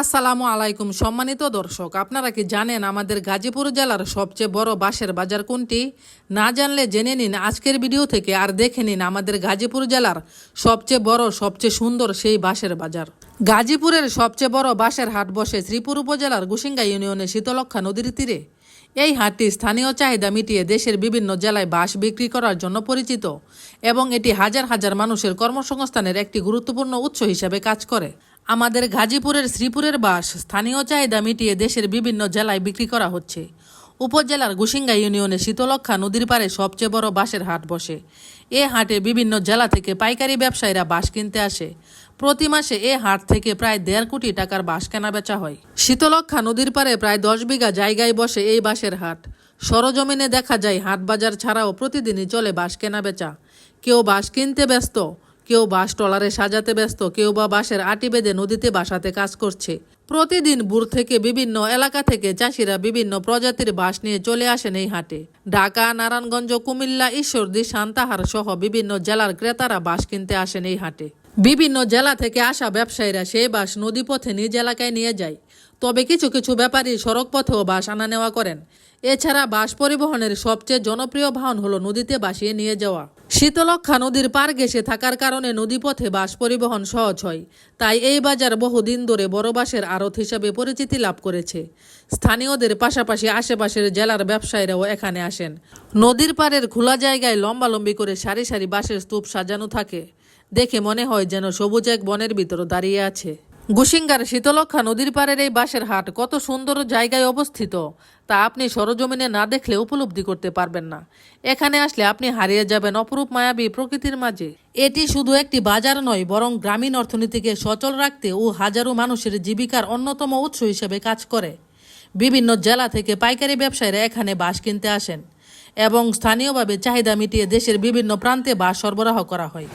আসসালামু আলাইকুম সম্মানিত দর্শক, আপনারা কি জানেন আমাদের গাজীপুর জেলার সবচেয়ে বড় বাঁশের বাজার কোনটি? না জানলে জেনে নিন আজকের ভিডিও থেকে, আর দেখে নিন আমাদের গাজীপুর জেলার সবচেয়ে বড় সবচেয়ে সুন্দর সেই বাঁশের বাজার। গাজীপুরের সবচেয়ে বড় বাঁশের হাট বসে শ্রীপুর উপজেলার গুসিঙ্গা ইউনিয়নের শীতলক্ষা নদীর তীরে। এই হাটটি স্থানীয় চাহিদা মিটিয়ে দেশের বিভিন্ন জেলায় বাঁশ বিক্রি করার জন্য পরিচিত এবং এটি হাজার হাজার মানুষের কর্মসংস্থানের একটি গুরুত্বপূর্ণ উৎস হিসেবে কাজ করে। আমাদের গাজীপুরের শ্রীপুরের বাঁশ স্থানীয় চাহিদা মিটিয়ে দেশের বিভিন্ন জেলায় বিক্রি করা হচ্ছে। উপজেলার গুসিঙ্গা ইউনিয়নে শীতলক্ষা নদীর পাড়ে সবচেয়ে বড় বাঁশের হাট বসে। এ হাটে বিভিন্ন জেলা থেকে পাইকারি ব্যবসায়ীরা বাঁশ কিনতে আসে। প্রতি মাসে এ হাট থেকে প্রায় 1.5 কোটি টাকার বাঁশ কেনা বেচা হয়। শীতলক্ষা নদীর পাড়ে প্রায় 10 বিঘা জায়গায় বসে এই বাঁশের হাট। সরজমিনে দেখা যায় হাট বাজার ছাড়াও প্রতিদিনই চলে বাঁশ কেনা বেচা। কেউ বাঁশ কিনতে ব্যস্ত, কেউ বাঁশ ট্রলারে সাজাতে ব্যস্ত, কেউ বা বাঁশের আটি বেঁধে নদীতে বাসাতে কাজ করছে। প্রতিদিন ভোর থেকে বিভিন্ন এলাকা থেকে চাষিরা বিভিন্ন প্রজাতির বাঁশ নিয়ে চলে আসেন এই হাটে। ঢাকা, নারায়ণগঞ্জ, কুমিল্লা, ঈশ্বরদী, সান্তাহার সহ বিভিন্ন জেলার ক্রেতারা বাঁশ কিনতে আসেন এই হাটে। বিভিন্ন জেলা থেকে আসা ব্যবসায়ীরা সেই বাঁশ নদীপথে নিজ এলাকায় নিয়ে যায়। তবে কিছু কিছু ব্যাপারী সড়ক পথেও বাঁশ আনা নেওয়া করেন। এছাড়া বাঁশ পরিবহনের সবচেয়ে জনপ্রিয় বাহন হলো নদীতে ভাসিয়ে নিয়ে যাওয়া। শীতলক্ষা নদীর পার ঘেঁষে থাকার কারণে নদীপথে বাঁশ পরিবহন সহজ হয়। তাই এই বাজার বহুদিন ধরে বড় বাঁশের আড়ত হিসাবে পরিচিতি লাভ করেছে। স্থানীয়দের পাশাপাশি আশেপাশের জেলার ব্যবসায়ীরাও এখানে আসেন। নদীর পাড়ের খোলা জায়গায় লম্বালম্বি করে সারি সারি বাঁশের স্তূপ সাজানো থাকে। দেখে মনে হয় যেন সবুজ এক বনের ভিতর দাঁড়িয়ে আছে। গুসিঙ্গার শীতলক্ষা নদীর পাড়ের এই বাঁশের হাট কত সুন্দর জায়গায় অবস্থিত তা আপনি সরজমিনে না দেখলে উপলব্ধি করতে পারবেন না। এখানে আসলে আপনি হারিয়ে যাবেন অপরূপ মায়াবী প্রকৃতির মাঝে। এটি শুধু একটি বাজার নয়, বরং গ্রামীণ অর্থনীতিকে সচল রাখতে ও হাজারো মানুষের জীবিকার অন্যতম উৎস হিসেবে কাজ করে। বিভিন্ন জেলা থেকে পাইকারি ব্যবসায়ীরা এখানে বাঁশ কিনতে আসেন এবং স্থানীয়ভাবে চাহিদা মিটিয়ে দেশের বিভিন্ন প্রান্তে বাঁশ সরবরাহ করা হয়।